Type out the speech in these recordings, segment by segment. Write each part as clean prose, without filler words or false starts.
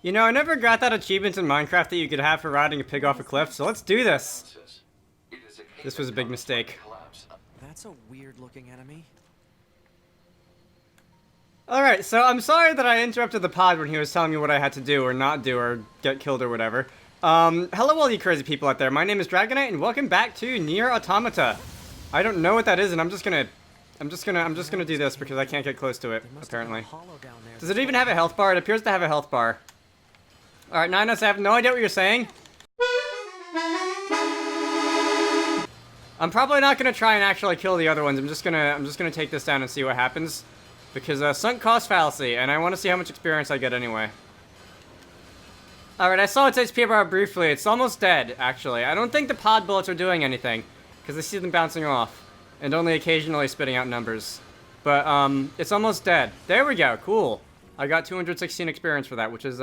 You know, I never got that achievement in Minecraft that you could have for riding a pig off a cliff, so let's do this. This was a big mistake. That's a weird-looking enemy. Alright, so I'm sorry that I interrupted the pod when he was telling me what I had to do or not do or get killed or whatever. Hello all you crazy people out there. My name is Dragonite and welcome back to NieR Automata. I don't know what that is and I'm just gonna do this because I can't get close to it, apparently. Does it even have a health bar? It appears to have a health bar. Alright, Ninus, I have no idea what you're saying. I'm probably not gonna try and actually kill the other ones. I'm just gonna take this down and see what happens. Because, sunk cost fallacy, and I want to see how much experience I get anyway. Alright, I saw its HP bar briefly. It's almost dead, actually. I don't think the pod bullets are doing anything, because I see them bouncing off, and only occasionally spitting out numbers. But, it's almost dead. There we go, cool. I got 216 experience for that, which is,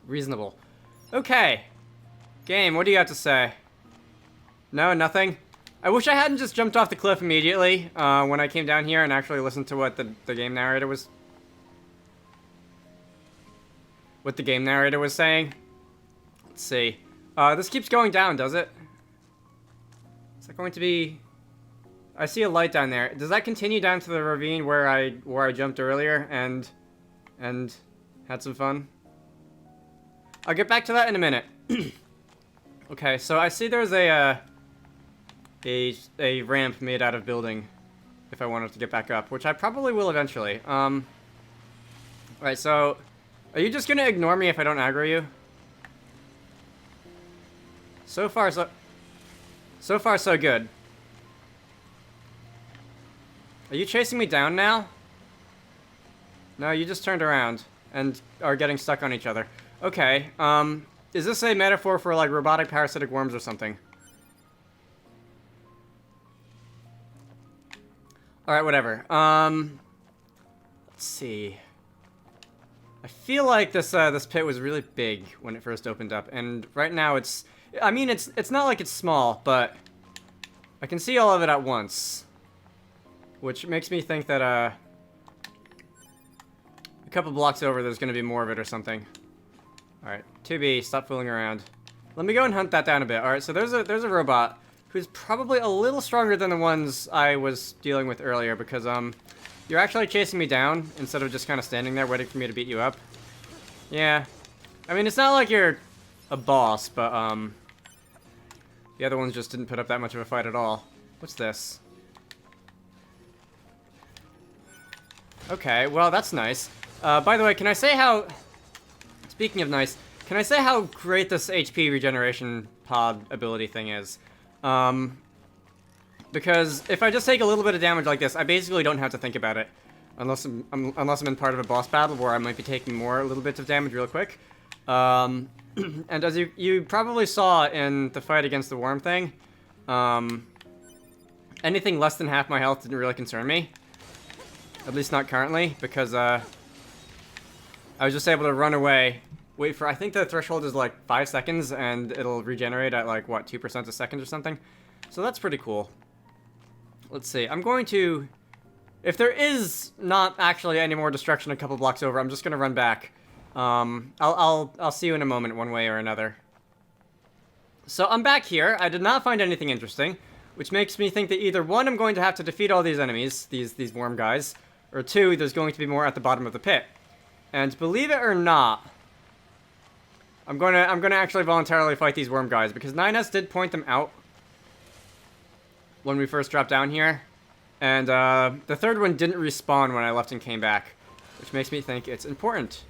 reasonable. Okay. Game, what do you have to say? No, nothing? I wish I hadn't just jumped off the cliff immediately when I came down here and actually listened to what the game narrator was... What the game narrator was saying. Let's see. This keeps going down, does it? Is that going to be... I see a light down there. Does that continue down to the ravine where I jumped earlier and had some fun? I'll get back to that in a minute. Okay, so I see there's a ramp made out of building if I wanted to get back up, which I probably will eventually. Right, so are you just gonna ignore me if I don't aggro you? So far so good. Are you chasing me down now? No, you just turned around and are getting stuck on each other. Okay, is this a metaphor for like robotic parasitic worms or something? Alright, whatever. Let's see. I feel like this pit was really big when it first opened up, and right now it's... I mean, it's not like it's small, but I can see all of it at once. Which makes me think that, a couple blocks over there's gonna be more of it or something. Alright, 2B, stop fooling around. Let me go and hunt that down a bit. Alright, so there's a robot who's probably a little stronger than the ones I was dealing with earlier, because, you're actually chasing me down, instead of just kind of standing there waiting for me to beat you up. Yeah. I mean, it's not like you're a boss, but, the other ones just didn't put up that much of a fight at all. What's this? Okay, well, that's nice. By the way, can I say how... Speaking of nice, can I say how great this HP regeneration pod ability thing is? Because if I just take a little bit of damage like this, I basically don't have to think about it. Unless I'm in part of a boss battle where I might be taking more little bits of damage real quick. And as you probably saw in the fight against the worm thing, anything less than half my health didn't really concern me. At least not currently, because I was just able to run away. Wait for, I think the threshold is like 5 seconds, and it'll regenerate at like, what, 2% a second or something? So that's pretty cool. Let's see, I'm going to... If there is not actually any more destruction a couple blocks over, I'm just gonna run back. I'll see you in a moment, one way or another. So I'm back here. I did not find anything interesting, which makes me think that either one, I'm going to have to defeat all these enemies, these worm guys, or two, there's going to be more at the bottom of the pit. And believe it or not, I'm gonna actually voluntarily fight these worm guys, because 9S did point them out when we first dropped down here. And the third one didn't respawn when I left and came back, which makes me think it's important.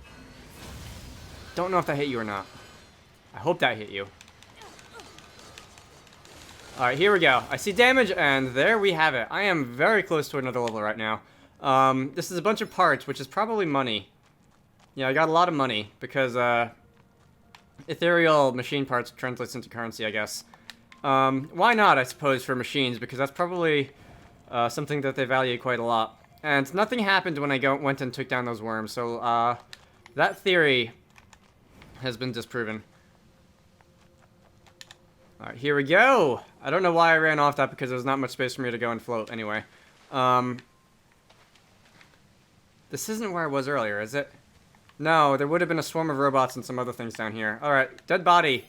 Don't know if that hit you or not. I hope that hit you. Alright, here we go. I see damage, and there we have it. I am very close to another level right now. This is a bunch of parts, which is probably money. Yeah, I got a lot of money, because, ethereal machine parts translates into currency, I guess. Why not, I suppose, for machines, because that's probably, something that they value quite a lot. And nothing happened when I went and took down those worms, so, that theory has been disproven. Alright, here we go! I don't know why I ran off that, because there's not much space for me to go and float, anyway. This isn't where I was earlier, is it? No, there would have been a swarm of robots and some other things down here. Alright, dead body.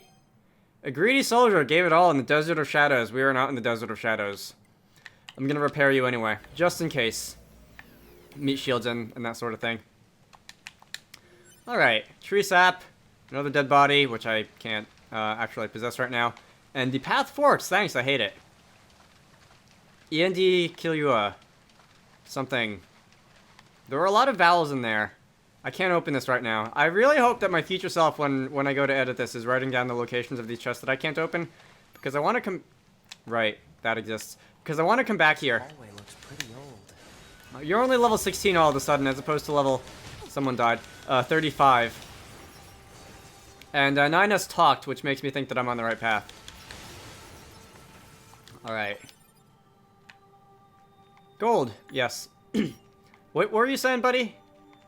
A greedy soldier gave it all in the desert of shadows. We are not in the desert of shadows. I'm gonna repair you anyway, just in case. Meat shields and that sort of thing. Alright, tree sap. Another dead body, which I can't actually possess right now. And the path forks. Thanks, I hate it. END Killua. Something. There were a lot of vowels in there. I can't open this right now. I really hope that my future self, when I go to edit this, is writing down the locations of these chests that I can't open. Because I want to come... Right, that exists. Because I want to come back here. Hallway looks pretty old. You're only level 16 all of a sudden, as opposed to level... Someone died. 35. And 9 has talked, which makes me think that I'm on the right path. Alright. Gold, yes. What were you saying, buddy?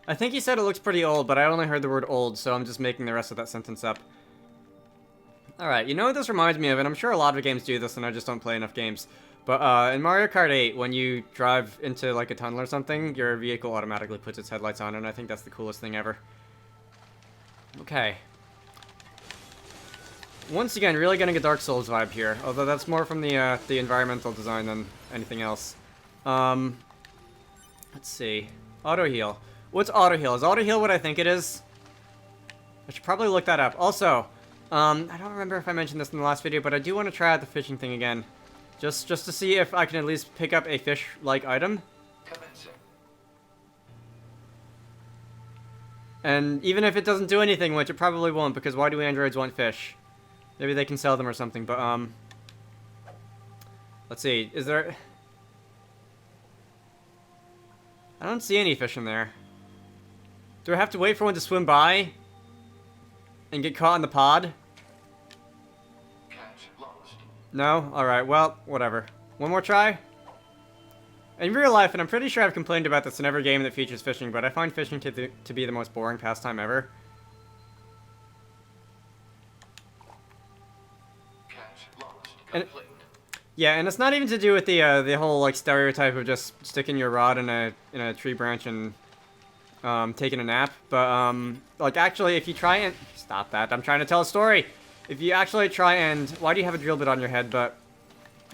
I think he said it looks pretty old, but I only heard the word old, so I'm just making the rest of that sentence up. Alright, you know what this reminds me of, and I'm sure a lot of games do this and I just don't play enough games. But in Mario Kart 8, when you drive into like a tunnel or something, your vehicle automatically puts its headlights on, and I think that's the coolest thing ever. Okay. Once again, really getting a Dark Souls vibe here, although that's more from the environmental design than anything else. Let's see. Auto heal. What's auto heal? Is auto heal what I think it is? I should probably look that up. Also, I don't remember if I mentioned this in the last video, but I do want to try out the fishing thing again. Just to see if I can at least pick up a fish-like item. And even if it doesn't do anything, which it probably won't, because why do androids want fish? Maybe they can sell them or something, but, let's see, is there... I don't see any fish in there. Do I have to wait for one to swim by? And get caught in the pod? No? Alright, well, whatever. One more try? In real life, and I'm pretty sure I've complained about this in every game that features fishing, but I find fishing to be the most boring pastime ever. And, yeah, and it's not even to do with the whole like stereotype of just sticking your rod in a tree branch and taking a nap, but like actually if you try and stop that, I'm trying to tell a story. If you actually try and why do you have a drill bit on your head? But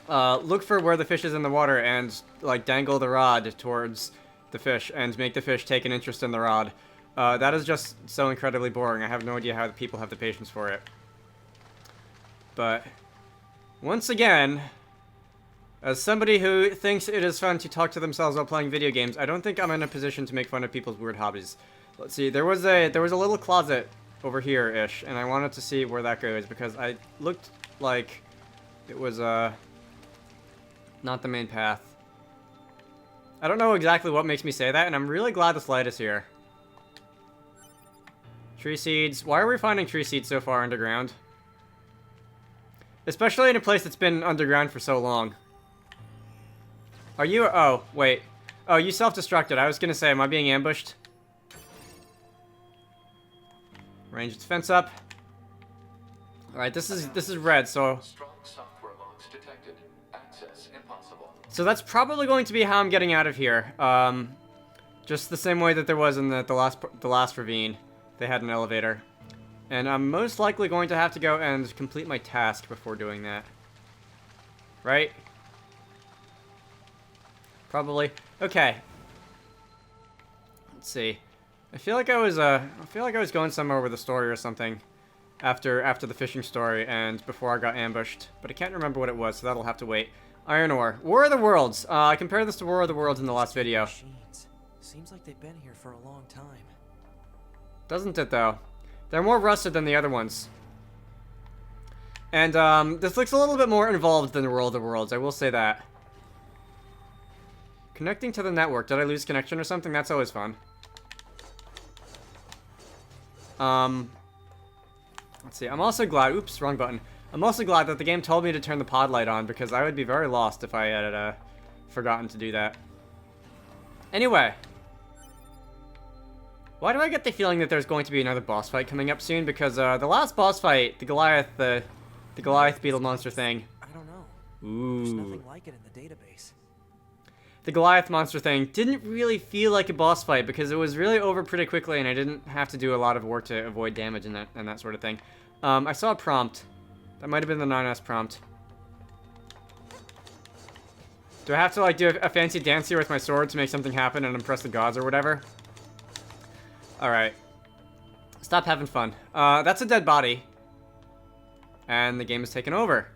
look for where the fish is in the water and like dangle the rod towards the fish and make the fish take an interest in the rod. That is just so incredibly boring. I have no idea how the people have the patience for it. But once again, as somebody who thinks it is fun to talk to themselves while playing video games, I don't think I'm in a position to make fun of people's weird hobbies. Let's see, there was a little closet over here-ish, and I wanted to see where that goes, because I looked like it was, not the main path. I don't know exactly what makes me say that, and I'm really glad this light is here. Tree seeds. Why are we finding tree seeds so far underground? Especially in a place that's been underground for so long. Are you... Oh, wait. Oh, you self-destructed. I was gonna say, am I being ambushed? Range its fence up. Alright, this is red, so... Strong software logs detected. Access impossible. So that's probably going to be how I'm getting out of here. Just the same way that there was in the last ravine. They had an elevator. And I'm most likely going to have to go and complete my task before doing that. Right? Probably. Okay. Let's see. I feel like I was going somewhere with a story or something after the fishing story and before I got ambushed, but I can't remember what it was, so that'll have to wait. Iron ore. War of the Worlds. I compared this to War of the Worlds in the last video. Machines. Seems like they've been here for a long time. Doesn't it though? They're more rusted than the other ones. And this looks a little bit more involved than the War of the Worlds, I will say that. Connecting to the network. Did I lose connection or something? That's always fun. Let's see. I'm also glad... Oops, wrong button. I'm also glad that the game told me to turn the pod light on, because I would be very lost if I had forgotten to do that. Anyway. Why do I get the feeling that there's going to be another boss fight coming up soon? Because the last boss fight, the Goliath beetle monster thing. I don't know. Ooh. There's nothing like it in the database. the Goliath monster thing didn't really feel like a boss fight because it was really over pretty quickly and I didn't have to do a lot of work to avoid damage and that sort of thing. I saw a prompt. That might have been the 9S prompt. Do I have to like do a fancy dance here with my sword to make something happen and impress the gods or whatever? Alright. Stop having fun. That's a dead body. And the game is taken over.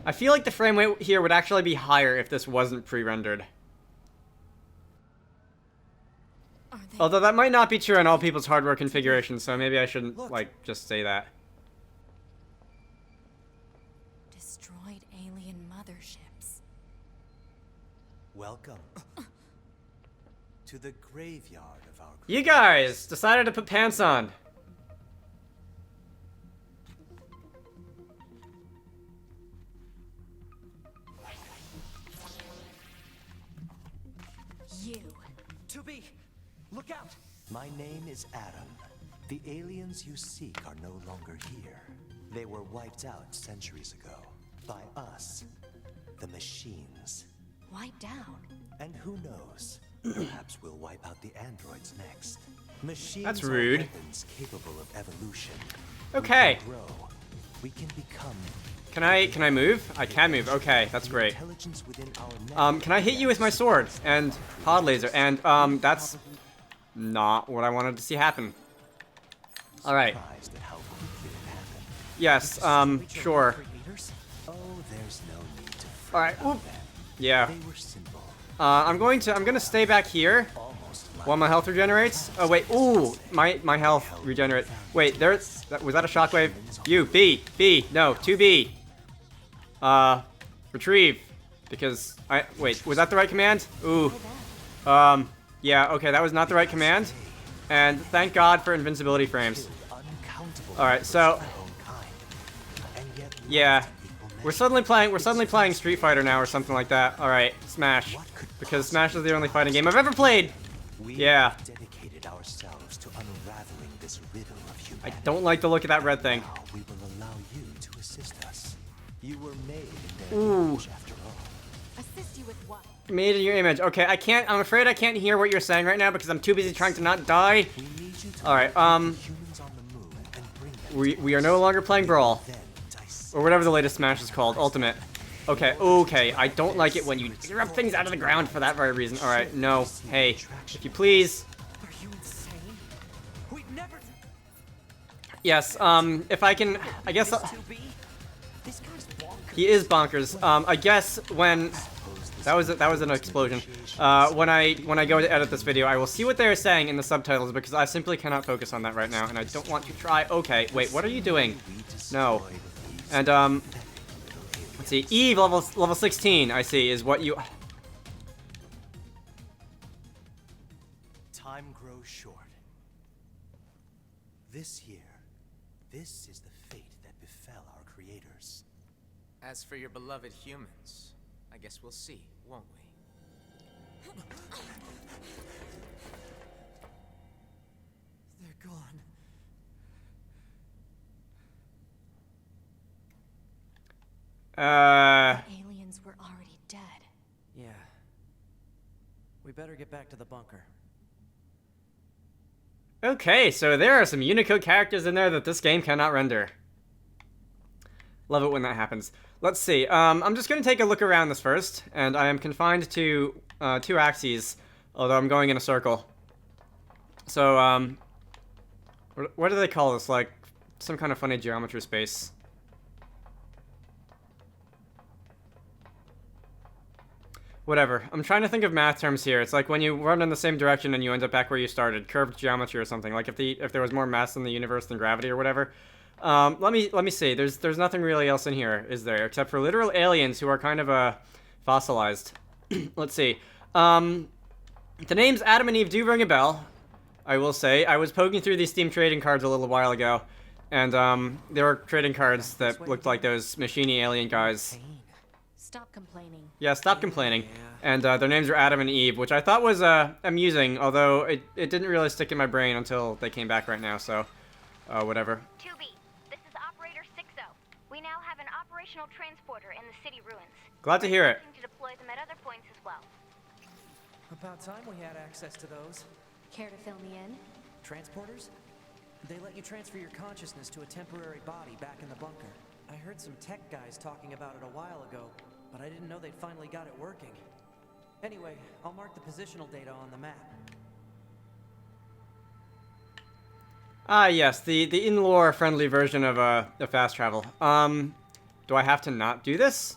I feel like the frame rate here would actually be higher if this wasn't pre-rendered. Although that might not be true on all people's hardware configurations, so maybe I shouldn't, like, just say that. Destroyed alien motherships. Welcome to the graveyard of our... You guys decided to put pants on. You. To be! Look out! My name is Adam. The aliens you seek are no longer here. They were wiped out centuries ago. By us. The machines. Wiped out. And who knows? Perhaps we'll wipe out the androids next. Machines That's are rude. weapons capable of evolution. Okay. We can grow. We can become... Can I move? I can move. Okay, that's great. Intelligence within our Can I hit you with my sword and pod laser? And that's not what I wanted to see happen. All right. surprised at how quickly it happened. Yes. Sure. Oh, there's no need to All right. fret about Oop. them. Yeah. They were simple. I'm gonna stay back here Almost like while my health regenerates. Oh wait. Ooh, my health regenerate. Wait, was that a shockwave? You B. No, 2B. Retrieve. Because wait, was that the right command? Ooh. Yeah, okay, that was not the right command. And thank God for invincibility frames. uncountable Alright, so members of their own kind. And yet yeah. we're equal We're suddenly playing Street Fighter now or something like that. Alright, Smash. Because Smash is the only fighting game I've ever played. We Yeah. have dedicated ourselves to unraveling this riddle of I humanity. don't like the look of that red thing. Now we will allow you to assist us. You were made in their Ooh. image after all. Assist you with what? Made in your image. Okay, I'm afraid I can't hear what you're saying right now because I'm too busy trying to not die. We need you to Alright, locate the humans on the moon and bring them we are no longer playing Brawl. then dissect Or whatever the latest Smash is called, Ultimate. Okay, I don't like it when you rip things out of the ground for that very reason. Alright, no. Hey, if you please. Are you insane? We'd never... Yes, if I can, I guess, To be? This guy's bonkers. he is bonkers. I guess when, that was an explosion. When I go to edit this video, I will see what they're saying in the subtitles because I simply cannot focus on that right now, and I don't want to try. Okay, wait, what are you doing? No. And, let's see, Eve, level 16, I see, is what you... Time grows short. This year, this is the fate that befell our creators. As for your beloved humans, I guess we'll see, won't we? They're gone. Aliens were already dead. Yeah. We better get back to the bunker. Okay, so there are some Unicode characters in there that this game cannot render. Love it when that happens. Let's see, I'm just gonna take a look around this first, and I am confined to, 2 axes, although I'm going in a circle. So, what do they call this? Like, some kind of funny geometry space. Whatever. I'm trying to think of math terms here. It's like when you run in the same direction and you end up back where you started. Curved geometry or something. Like if there was more mass in the universe than gravity or whatever. Let me see. There's nothing really else in here, is there? Except for literal aliens who are kind of fossilized. Let's see. The names Adam and Eve do ring a bell. I will say. I was poking through these Steam trading cards a little while ago. And there were trading cards that looked like those machiny alien guys. Stop complaining. Yeah, stop complaining. And their names are Adam and Eve, which I thought was amusing, although it didn't really stick in my brain until they came back right now, so whatever. 2B, this is Operator 60. We now have an operational additional transporter in the city ruins. Glad to hear it. We're looking to deploy them at other points as well. About time we had access to those. Care to fill me in? Transporters? They let you transfer your consciousness to a temporary body back in the bunker. I heard some tech guys talking about it a while ago, but I didn't know they'd finally got it working. Anyway, I'll mark the positional data on the map. Ah, yes, the in-lore friendly version of the fast travel. Do I have to not do this?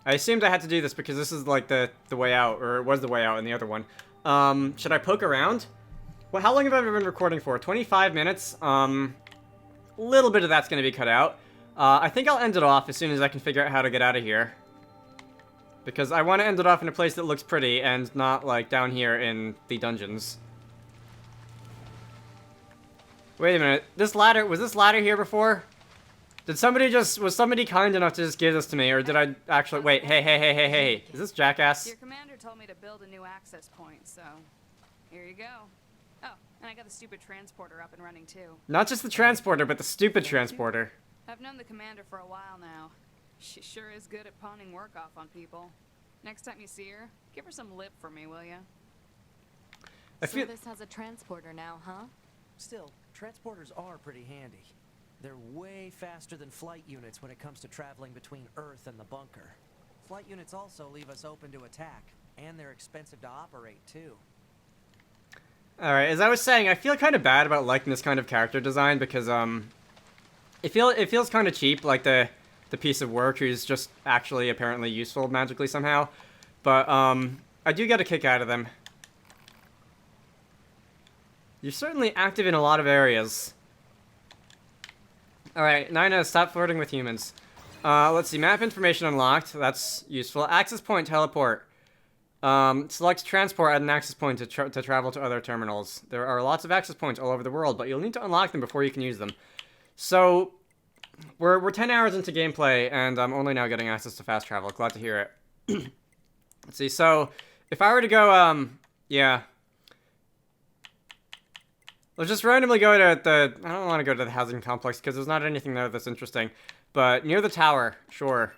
I assumed I had to do this because this is like the way out, or it was the way out in the other one. Should I poke around? Well, how long have I been recording for? 25 minutes. A little bit of that's going to be cut out. I think I'll end it off as soon as I can figure out how to get out of here. Because I want to end it off in a place that looks pretty and not like down here in the dungeons. Wait a minute. This ladder, was this ladder here before? Was somebody kind enough to just give this to me, or did I actually, wait, hey, is this Jackass? Your commander told me to build a new access point, so here you go. Oh, and I got the stupid transporter up and running too. Not just the transporter, but the stupid transporter. I've known the commander for a while now. She sure is good at pawning work off on people. Next time you see her, give her some lip for me, will ya? So this has a transporter now, huh? Still, transporters are pretty handy. They're way faster than flight units when it comes to traveling between Earth and the bunker. Flight units also leave us open to attack, and they're expensive to operate, too. Alright, as I was saying, I feel kind of bad about liking this kind of character design because, it feels kind of cheap, like the piece of work who's just actually apparently useful magically somehow. But, I do get a kick out of them. You're certainly active in a lot of areas. Alright, Nina, stop flirting with humans. Let's see, map information unlocked. That's useful. Access point teleport. Select transport at an access point to travel to other terminals. There are lots of access points all over the world, but you'll need to unlock them before you can use them. So, we're 10 hours into gameplay, and I'm only now getting access to fast travel. Glad to hear it. Let's see, so, if I were to go, yeah. Let's just randomly go to the... I don't want to go to the housing complex, because there's not anything there that's interesting. But near the tower, sure.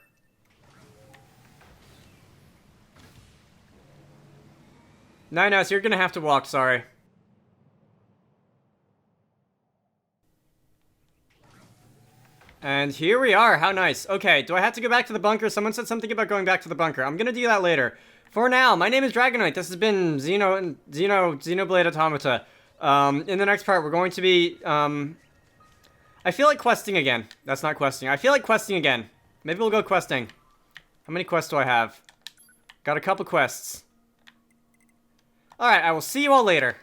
No, so you're gonna have to walk, sorry. And here we are, how nice. Okay, do I have to go back to the bunker? Someone said something about going back to the bunker. I'm gonna do that later. For now, my name is Dragonite. This has been Xenoblade Automata. In the next part, we're going to be, I feel like questing again. That's not questing. I feel like questing again. Maybe we'll go questing. How many quests do I have? Got a couple quests. Alright, I will see you all later.